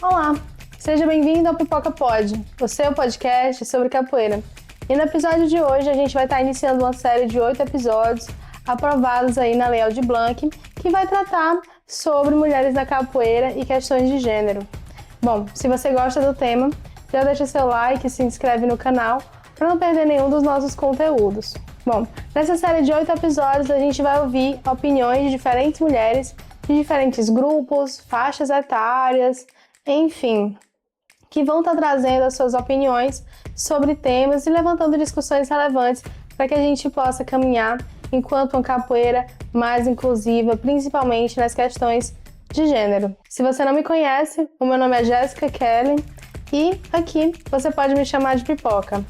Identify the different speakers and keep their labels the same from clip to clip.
Speaker 1: Olá, seja bem-vindo ao Pipoca Pod, o seu podcast sobre capoeira. E no episódio de hoje a gente vai estar iniciando uma série de 8 episódios aprovados aí na Lei Aldir Blanc, que vai tratar sobre mulheres da capoeira e questões de gênero. Bom, se você gosta do tema, já deixa seu like e se inscreve no canal para não perder nenhum dos nossos conteúdos. Bom, nessa série de 8 episódios a gente vai ouvir opiniões de diferentes mulheres de diferentes grupos, faixas etárias, enfim, que vão estar trazendo as suas opiniões sobre temas e levantando discussões relevantes para que a gente possa caminhar enquanto uma capoeira mais inclusiva, principalmente nas questões de gênero. Se você não me conhece, o meu nome é Jéssica Kelly e aqui você pode me chamar de Pipoca.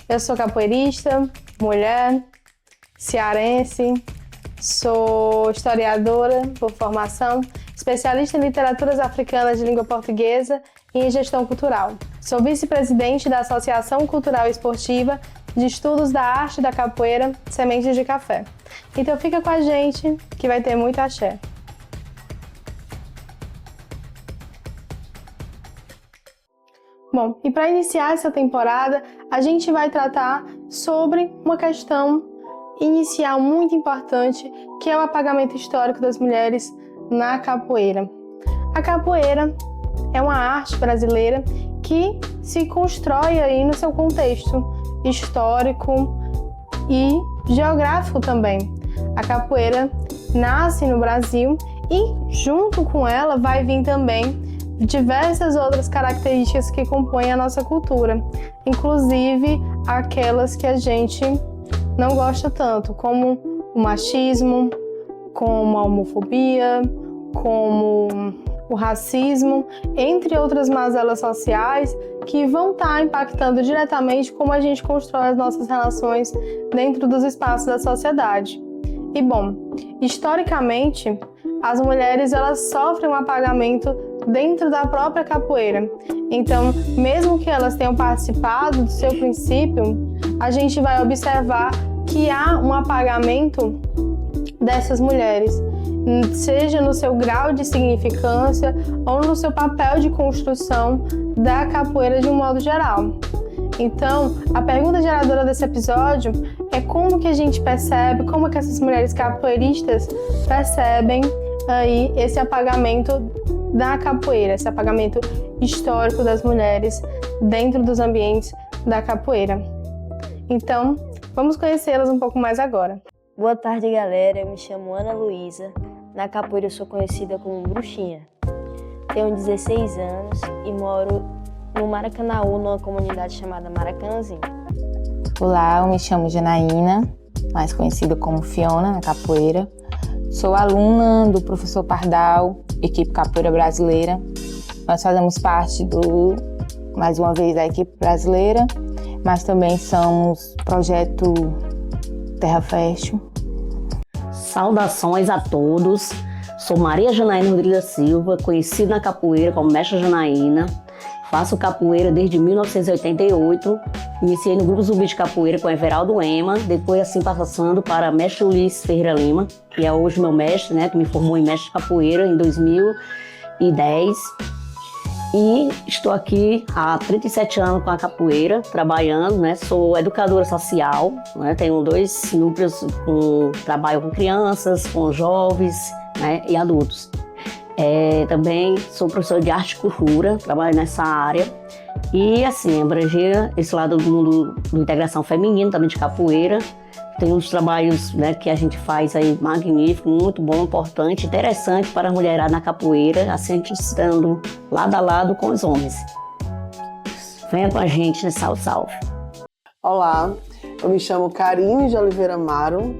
Speaker 1: Eu sou capoeirista, mulher, cearense, sou historiadora por formação, especialista em literaturas africanas de língua portuguesa e em gestão cultural. Sou vice-presidente da Associação Cultural e Esportiva de Estudos da Arte da Capoeira, Sementes de Café. Então fica com a gente que vai ter muito axé. Bom, e para iniciar essa temporada, a gente vai tratar sobre uma questão inicial muito importante, que é o apagamento histórico das mulheres na capoeira. A capoeira é uma arte brasileira que se constrói aí no seu contexto histórico e geográfico também. A capoeira nasce no Brasil e junto com ela vai vir também diversas outras características que compõem a nossa cultura, inclusive aquelas que a gente não gosta tanto, como o machismo, como a homofobia, como o racismo, entre outras mazelas sociais que vão estar impactando diretamente como a gente constrói as nossas relações dentro dos espaços da sociedade. E bom, historicamente, as mulheres elas sofrem um apagamento dentro da própria capoeira. Então, mesmo que elas tenham participado do seu princípio, a gente vai observar que há um apagamento dessas mulheres, seja no seu grau de significância ou no seu papel de construção da capoeira de um modo geral. Então, a pergunta geradora desse episódio é como que a gente percebe, como que essas mulheres capoeiristas percebem aí esse apagamento da capoeira, esse apagamento histórico das mulheres dentro dos ambientes da capoeira. Então, vamos conhecê-las um pouco mais agora.
Speaker 2: Boa tarde, galera. Eu me chamo Ana Luísa. Na capoeira eu sou conhecida como Bruxinha. Tenho 16 anos e moro no Maracanaú, numa comunidade chamada Maracanãzinho.
Speaker 3: Olá, eu me chamo Janaína, mais conhecida como Fiona na capoeira. Sou aluna do professor Pardal, equipe Capoeira Brasileira. Nós fazemos parte mais uma vez, da equipe brasileira, mas também somos projeto Terra Fértil.
Speaker 4: Saudações a todos. Sou Maria Janaína Rodrigues da Silva, conhecida na capoeira como Mestra Janaína. Faço capoeira desde 1988. Iniciei no Grupo Zumbi de Capoeira com Everaldo Ema, depois assim passando para Mestre Ulisses Ferreira Lima, que é hoje meu mestre, né, que me formou em Mestre de Capoeira em 2010. E estou aqui há 37 anos com a capoeira, trabalhando, né? Sou educadora social, né? Tenho 2 núcleos, trabalho com crianças, com jovens, né, e adultos. Também sou professora de arte e cultura, trabalho nessa área. E assim, abranger esse lado do mundo da integração feminina, também de capoeira. Tem uns trabalhos, né, que a gente faz aí magnífico, muito bom, importante, interessante para a mulherada na capoeira, assim a gente estando lado a lado com os homens. Venha com a gente, né? Salve, salve.
Speaker 5: Olá, eu me chamo Karine de Oliveira Amaro,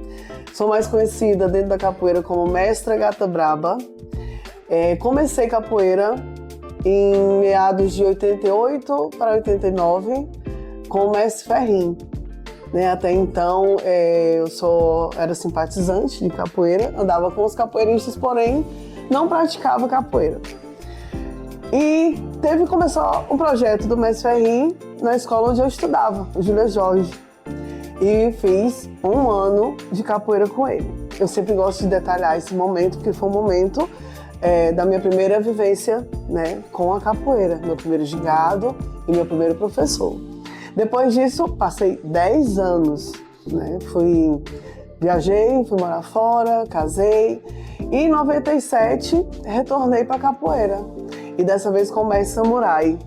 Speaker 5: sou mais conhecida dentro da capoeira como Mestra Gata Braba. Comecei capoeira em meados de 88 para 89 com o Mestre Ferrinho. Até então eu era simpatizante de capoeira, andava com os capoeiristas, porém não praticava capoeira. E começou um projeto do Mestre Ferrinho na escola onde eu estudava, Júlia Jorge, e fiz 1 ano de capoeira com ele. Eu sempre gosto de detalhar esse momento, porque foi um momento da minha primeira vivência né, com a capoeira, meu primeiro gingado e meu primeiro professor. Depois disso, passei 10 anos, né, viajei, fui morar fora, casei e em 97 retornei para a capoeira e dessa vez com o mestre Samurai,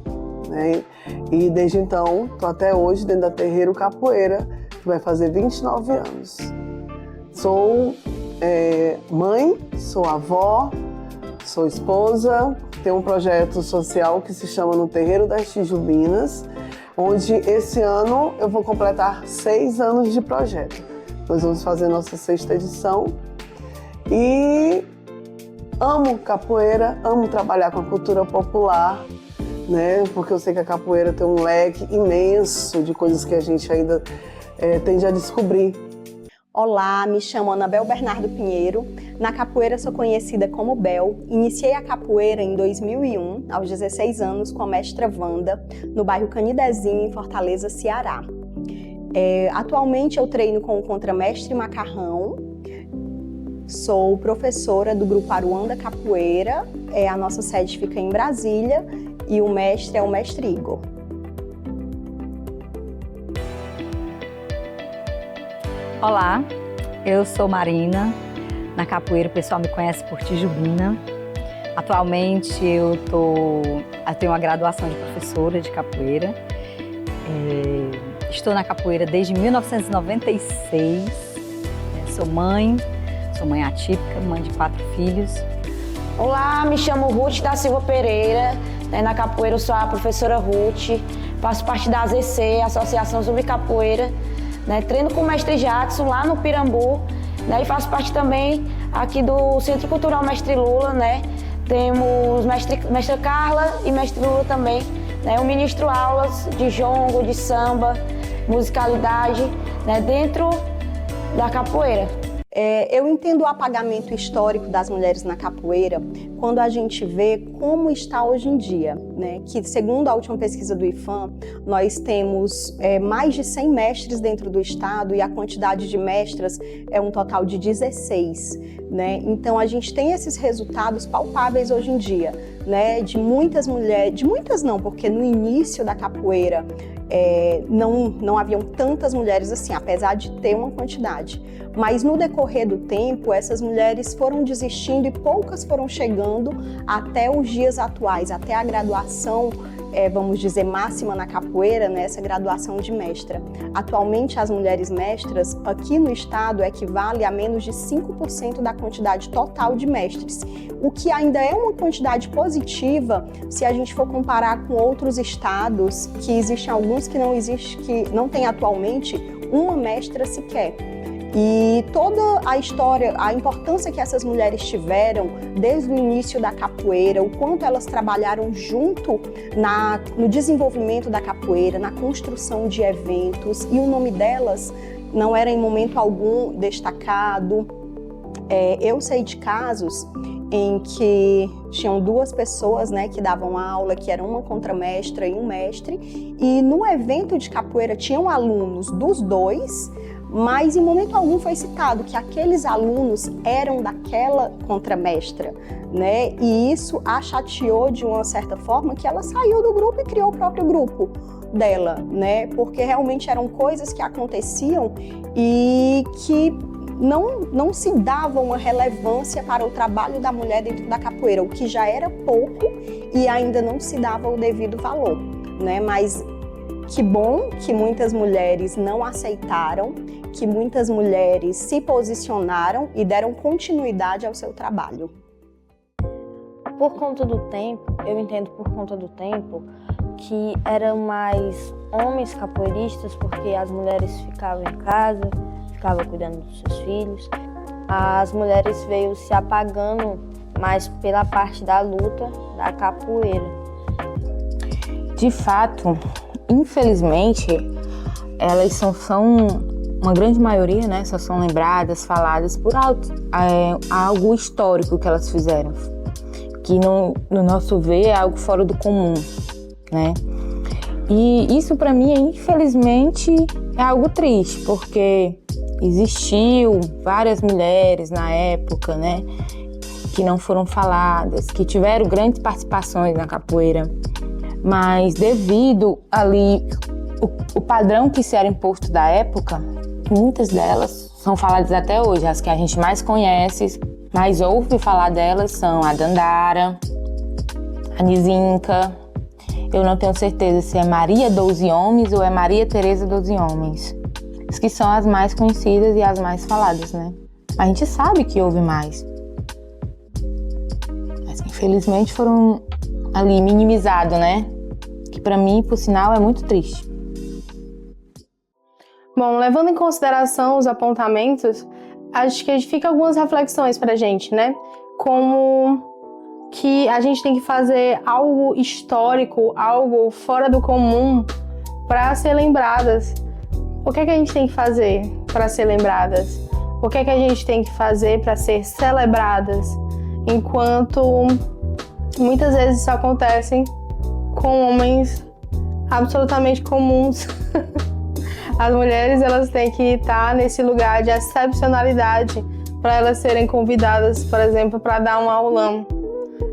Speaker 5: né, e desde então estou até hoje dentro da Terreiro Capoeira, que vai fazer 29 anos. Sou mãe, sou avó, sou esposa, tenho um projeto social que se chama No Terreiro das Tijubinas, onde esse ano eu vou completar 6 anos de projeto. Nós vamos fazer nossa 6ª edição e amo capoeira, amo trabalhar com a cultura popular, né? Porque eu sei que a capoeira tem um leque imenso de coisas que a gente ainda tende a descobrir.
Speaker 6: Olá, me chamo Anabel Bernardo Pinheiro. Na capoeira sou conhecida como Bel. Iniciei a capoeira em 2001, aos 16 anos, com a mestra Wanda, no bairro Canidezinho, em Fortaleza, Ceará. Atualmente eu treino com o contramestre Macarrão. Sou professora do grupo Aruanda Capoeira. A nossa sede fica em Brasília e o mestre é o mestre Igor.
Speaker 7: Olá, eu sou Marina. Na capoeira o pessoal me conhece por Tijubina. Atualmente eu tenho uma graduação de professora de capoeira. Estou na capoeira desde 1996. Sou mãe atípica, mãe de 4 filhos.
Speaker 8: Olá, me chamo Ruth da Silva Pereira. Na capoeira eu sou a professora Ruth. Faço parte da AZC, Associação Zumbi Capoeira. Treino com o mestre Jackson lá no Pirambu, e faço parte também aqui do Centro Cultural Mestre Lula, Temos mestra Carla e mestre Lula também. Eu ministro aulas de jongo, de samba, musicalidade, dentro da capoeira.
Speaker 6: Eu entendo o apagamento histórico das mulheres na capoeira quando a gente vê como está hoje em dia, que segundo a última pesquisa do IFAM, nós temos mais de 100 mestres dentro do estado e a quantidade de mestras é um total de 16. Então a gente tem esses resultados palpáveis hoje em dia, de muitas mulheres, de muitas não, porque no início da capoeira não haviam tantas mulheres assim, apesar de ter uma quantidade. Mas no decorrer do tempo, essas mulheres foram desistindo e poucas foram chegando até os dias atuais, até a graduação, vamos dizer, máxima na capoeira, essa graduação de mestra. Atualmente, as mulheres mestras aqui no estado equivale a menos de 5% da quantidade total de mestres, o que ainda é uma quantidade positiva se a gente for comparar com outros estados, que existem alguns que não tem atualmente uma mestra sequer. E toda a história, a importância que essas mulheres tiveram desde o início da capoeira, o quanto elas trabalharam junto no desenvolvimento da capoeira, na construção de eventos, e o nome delas não era em momento algum destacado. Eu sei de casos em que tinham 2 pessoas, que davam aula, que eram uma contramestra e um mestre, e no evento de capoeira tinham alunos dos 2, mas em momento algum foi citado que aqueles alunos eram daquela contramestra, E isso a chateou de uma certa forma, que ela saiu do grupo e criou o próprio grupo dela, Porque realmente eram coisas que aconteciam e que não se dava uma relevância para o trabalho da mulher dentro da capoeira, o que já era pouco e ainda não se dava o devido valor, Mas que bom que muitas mulheres não aceitaram, que muitas mulheres se posicionaram e deram continuidade ao seu trabalho.
Speaker 2: Por conta do tempo, eu entendo por conta do tempo que eram mais homens capoeiristas, porque as mulheres ficavam em casa, ficavam cuidando dos seus filhos. As mulheres veio se apagando mais pela parte da luta da capoeira.
Speaker 3: De fato, infelizmente, elas são uma grande maioria, só são lembradas, faladas por algo histórico que elas fizeram, que no nosso ver é algo fora do comum, E isso para mim, infelizmente, é algo triste, porque existiu várias mulheres na época, que não foram faladas, que tiveram grandes participações na capoeira, mas devido ali o padrão que se era imposto da época, muitas delas são faladas até hoje. As que a gente mais conhece, mais ouve falar delas são a Dandara, a Nizinka. Eu não tenho certeza se é Maria 12 Homens ou é Maria Teresa 12 Homens. As que são as mais conhecidas e as mais faladas, né? A gente sabe que houve mais. Mas infelizmente foram ali minimizados, né? Que pra mim, por sinal, é muito triste.
Speaker 1: Bom, levando em consideração os apontamentos, acho que fica algumas reflexões pra gente, né? Como que a gente tem que fazer algo histórico, algo fora do comum para ser lembradas. O que é que a gente tem que fazer para ser lembradas? O que é que a gente tem que fazer para ser celebradas? Enquanto muitas vezes isso acontece com homens absolutamente comuns. As mulheres, elas têm que estar nesse lugar de excepcionalidade para elas serem convidadas, por exemplo, para dar um aulão.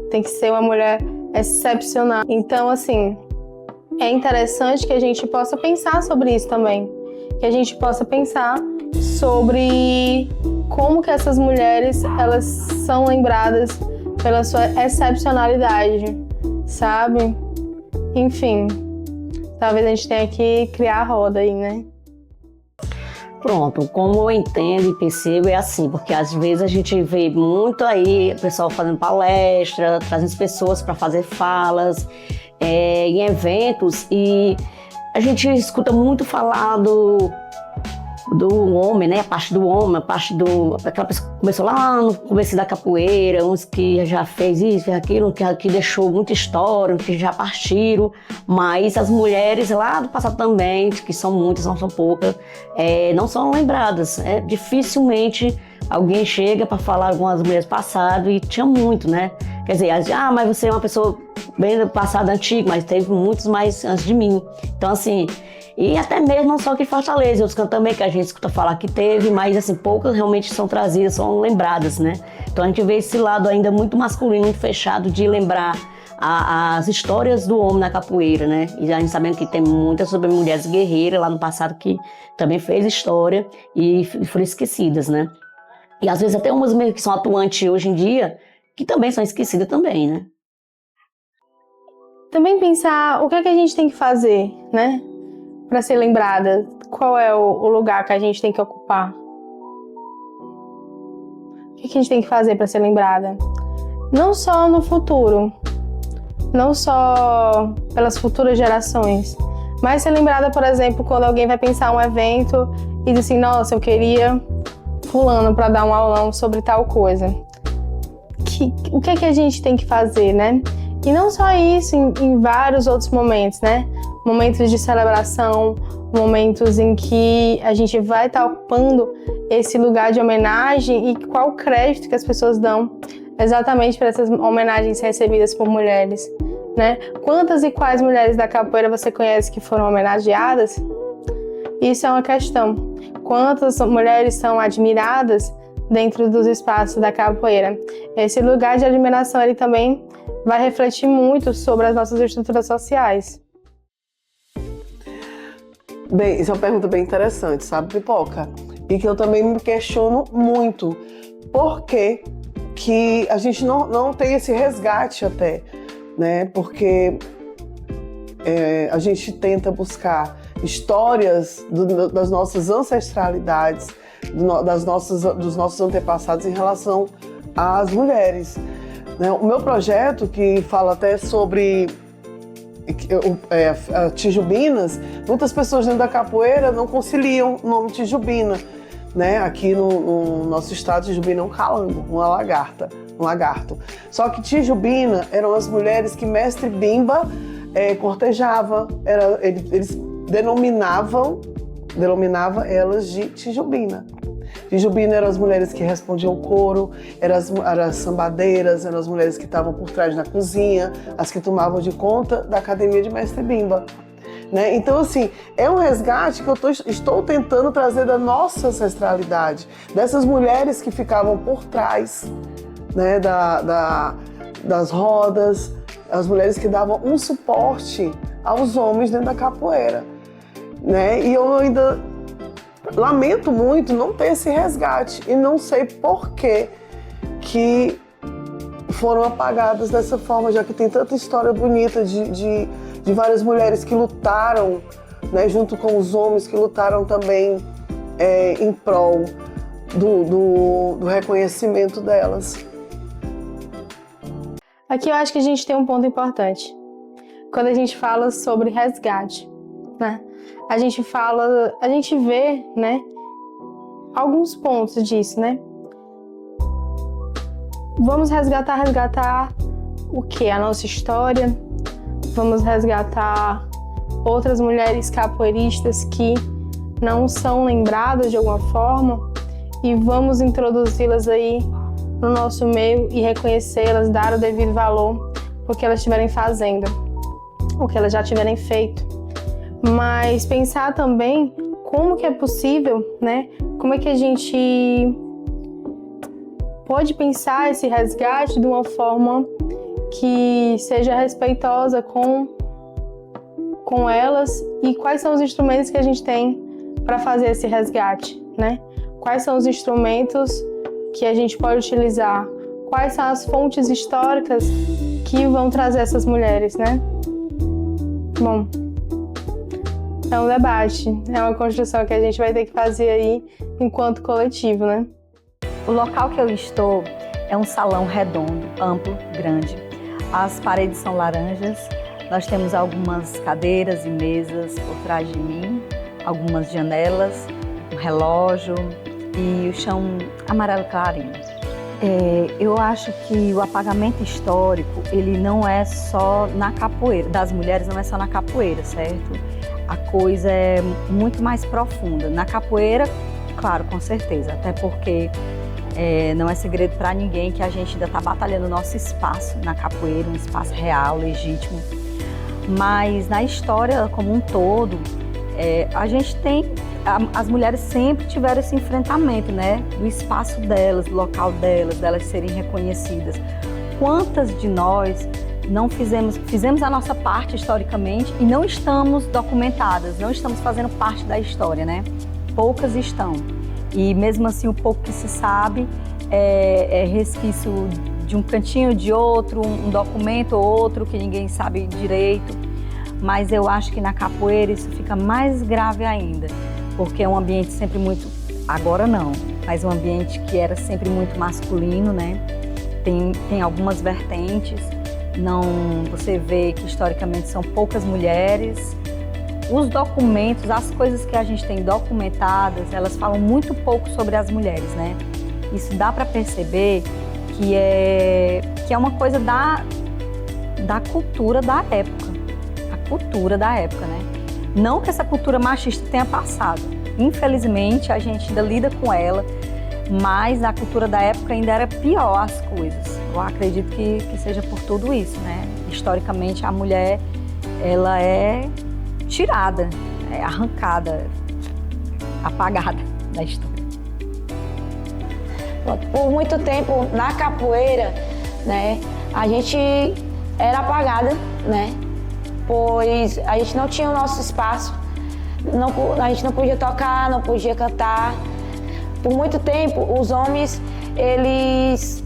Speaker 1: Tem que ser uma mulher excepcional. Então, assim, é interessante que a gente possa pensar sobre isso também. Que a gente possa pensar sobre como que essas mulheres, elas são lembradas pela sua excepcionalidade, sabe? Enfim, talvez a gente tenha que criar a roda aí, né?
Speaker 4: Pronto, como eu entendo e percebo é assim, porque às vezes a gente vê muito aí o pessoal fazendo palestra, trazendo pessoas para fazer falas em eventos, e a gente escuta muito falar do homem, né? A parte do homem, a parte aquela pessoa que começou lá no começo da capoeira, uns que já fez isso, fez aquilo, que deixou muita história, que já partiram, mas as mulheres lá do passado também, que são muitas, não são poucas, não são lembradas. Dificilmente alguém chega para falar algumas mulheres passadas, e tinha muito, né? Quer dizer, mas você é uma pessoa bem do passado antigo, mas teve muitos mais antes de mim. Então, assim, e até mesmo não só aqui em Fortaleza, outros cantos também que a gente escuta falar que teve, mas assim, poucas realmente são trazidas, são lembradas, né? Então a gente vê esse lado ainda muito masculino, muito fechado de lembrar as histórias do homem na capoeira, né? E a gente sabendo que tem muitas sobre mulheres guerreiras lá no passado que também fez história e foram esquecidas, né? E às vezes até umas mesmo que são atuantes hoje em dia, que também são esquecidas também, né?
Speaker 1: Também pensar o que é que a gente tem que fazer, né? Para ser lembrada, qual é o lugar que a gente tem que ocupar? O que a gente tem que fazer para ser lembrada? Não só no futuro, não só pelas futuras gerações, mas ser lembrada, por exemplo, quando alguém vai pensar um evento e diz assim, nossa, eu queria fulano para dar um aulão sobre tal coisa. O que é que a gente tem que fazer, né? E não só isso, em vários outros momentos, né? Momentos de celebração, momentos em que a gente vai estar ocupando esse lugar de homenagem, e qual o crédito que as pessoas dão exatamente para essas homenagens recebidas por mulheres, né? Quantas e quais mulheres da capoeira você conhece que foram homenageadas? Isso é uma questão. Quantas mulheres são admiradas dentro dos espaços da capoeira? Esse lugar de admiração, ele também vai refletir muito sobre as nossas estruturas sociais.
Speaker 5: Bem, isso é uma pergunta bem interessante, sabe, Pipoca? E que eu também me questiono muito. Por que a gente não tem esse resgate até, né? Porque a gente tenta buscar histórias das nossas ancestralidades, dos nossos antepassados em relação às mulheres, né? O meu projeto, que fala até sobre Tijubinas, muitas pessoas dentro da capoeira não conciliam o nome Tijubina, né? Aqui no nosso estado, Tijubina é um calango, um lagarto. Só que Tijubina eram as mulheres que Mestre Bimba cortejava, eles denominavam elas de Tijubina. Tijubina eram as mulheres que respondiam o coro, eram as sambadeiras, eram as mulheres que estavam por trás na cozinha, as que tomavam de conta da academia de Mestre Bimba, né? Então, assim, é um resgate que eu estou tentando trazer da nossa ancestralidade, dessas mulheres que ficavam por trás, né, das rodas, as mulheres que davam um suporte aos homens dentro da capoeira, né? E eu ainda lamento muito não ter esse resgate e não sei por que foram apagadas dessa forma, já que tem tanta história bonita de várias mulheres que lutaram, né, junto com os homens que lutaram também em prol do reconhecimento delas.
Speaker 1: Aqui eu acho que a gente tem um ponto importante. Quando a gente fala sobre resgate, né? A gente vê, né, alguns pontos disso, né? Vamos resgatar o quê? A nossa história. Vamos resgatar outras mulheres capoeiristas que não são lembradas de alguma forma e vamos introduzi-las aí no nosso meio e reconhecê-las, dar o devido valor por que elas estiverem fazendo, o que elas já tiverem feito. Mas pensar também como que é possível, né? Como é que a gente pode pensar esse resgate de uma forma que seja respeitosa com elas e quais são os instrumentos que a gente tem para fazer esse resgate, né? Quais são os instrumentos que a gente pode utilizar? Quais são as fontes históricas que vão trazer essas mulheres, né? Bom, é um debate, é uma construção que a gente vai ter que fazer aí enquanto coletivo, né?
Speaker 7: O local que eu estou é um salão redondo, amplo, grande. As paredes são laranjas, nós temos algumas cadeiras e mesas por trás de mim, algumas janelas, um relógio e o chão amarelo clarinho. Eu acho que o apagamento histórico, ele não é só na capoeira, das mulheres não é só na capoeira, certo? A coisa é muito mais profunda. Na capoeira, claro, com certeza, até porque não é segredo para ninguém que a gente ainda está batalhando o nosso espaço na capoeira, um espaço real, legítimo. Mas na história como um todo, a gente tem, as mulheres sempre tiveram esse enfrentamento, né? Do espaço delas, do local delas serem reconhecidas. Quantas de nós não fizemos a nossa parte historicamente e não estamos documentadas, não estamos fazendo parte da história, né? Poucas estão. E mesmo assim, o pouco que se sabe é resquício de um cantinho de outro, um documento ou outro que ninguém sabe direito. Mas eu acho que na capoeira isso fica mais grave ainda, porque é um ambiente sempre muito, agora não, mas um ambiente que era sempre muito masculino, né? Tem algumas vertentes, você vê que historicamente são poucas mulheres. Os documentos, as coisas que a gente tem documentadas, elas falam muito pouco sobre as mulheres, né? Isso dá para perceber que é uma coisa da cultura da época. A cultura da época, né? Não que essa cultura machista tenha passado. Infelizmente, a gente ainda lida com ela, mas a cultura da época ainda era pior as coisas. Eu acredito que seja por tudo isso, né? Historicamente, a mulher, ela é tirada, arrancada, apagada da história.
Speaker 8: Por muito tempo na capoeira, né, a gente era apagada, né, pois a gente não tinha o nosso espaço, a gente não podia tocar, não podia cantar. Por muito tempo, os homens, eles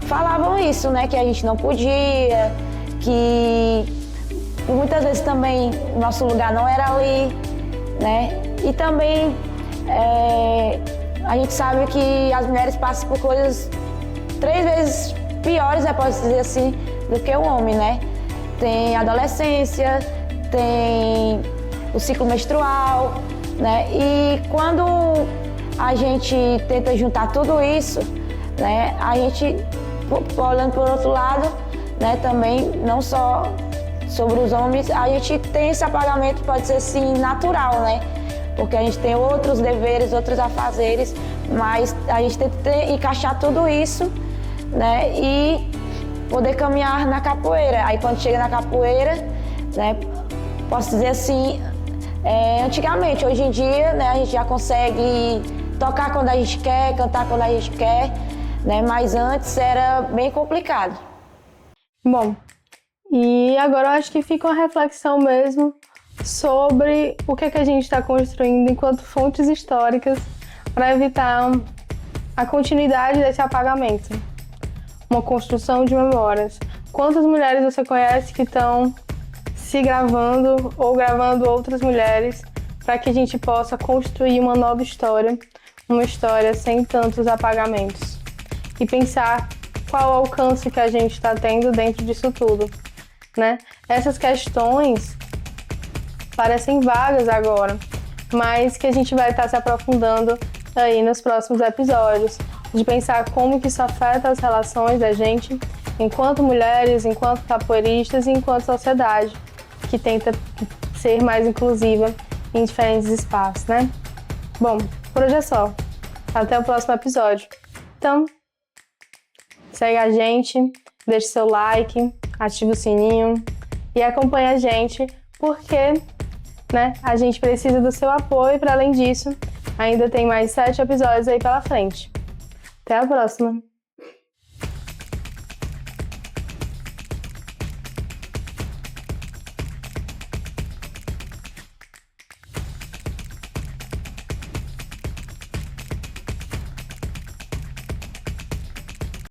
Speaker 8: falavam isso, né, que a gente não podia, que muitas vezes também o nosso lugar não era ali, né? E também a gente sabe que as mulheres passam por coisas 3 vezes piores, né, pode dizer assim, do que o homem, né? Tem a adolescência, tem o ciclo menstrual, né? E quando a gente tenta juntar tudo isso, né, a gente, olhando por outro lado, né, também não só sobre os homens, a gente tem esse apagamento, pode ser sim natural, né? Porque a gente tem outros deveres, outros afazeres, mas a gente tem que encaixar tudo isso, né? E poder caminhar na capoeira. Aí quando chega na capoeira, né, posso dizer assim, antigamente, hoje em dia, né, a gente já consegue tocar quando a gente quer, cantar quando a gente quer, né? Mas antes era bem complicado.
Speaker 1: Bom, e agora eu acho que fica uma reflexão mesmo sobre o que é que a gente está construindo enquanto fontes históricas para evitar a continuidade desse apagamento. Uma construção de memórias. Quantas mulheres você conhece que estão se gravando ou gravando outras mulheres para que a gente possa construir uma nova história, uma história sem tantos apagamentos? E pensar qual o alcance que a gente está tendo dentro disso tudo, né? Essas questões parecem vagas agora, mas que a gente vai estar se aprofundando aí nos próximos episódios, de pensar como que isso afeta as relações da gente enquanto mulheres, enquanto capoeiristas e enquanto sociedade, que tenta ser mais inclusiva em diferentes espaços, né? Bom, por hoje é só. Até o próximo episódio. Então, segue a gente, deixe seu like, ative o sininho e acompanhe a gente, porque, né, a gente precisa do seu apoio. Para além disso, ainda tem mais 7 episódios aí pela frente. Até a próxima!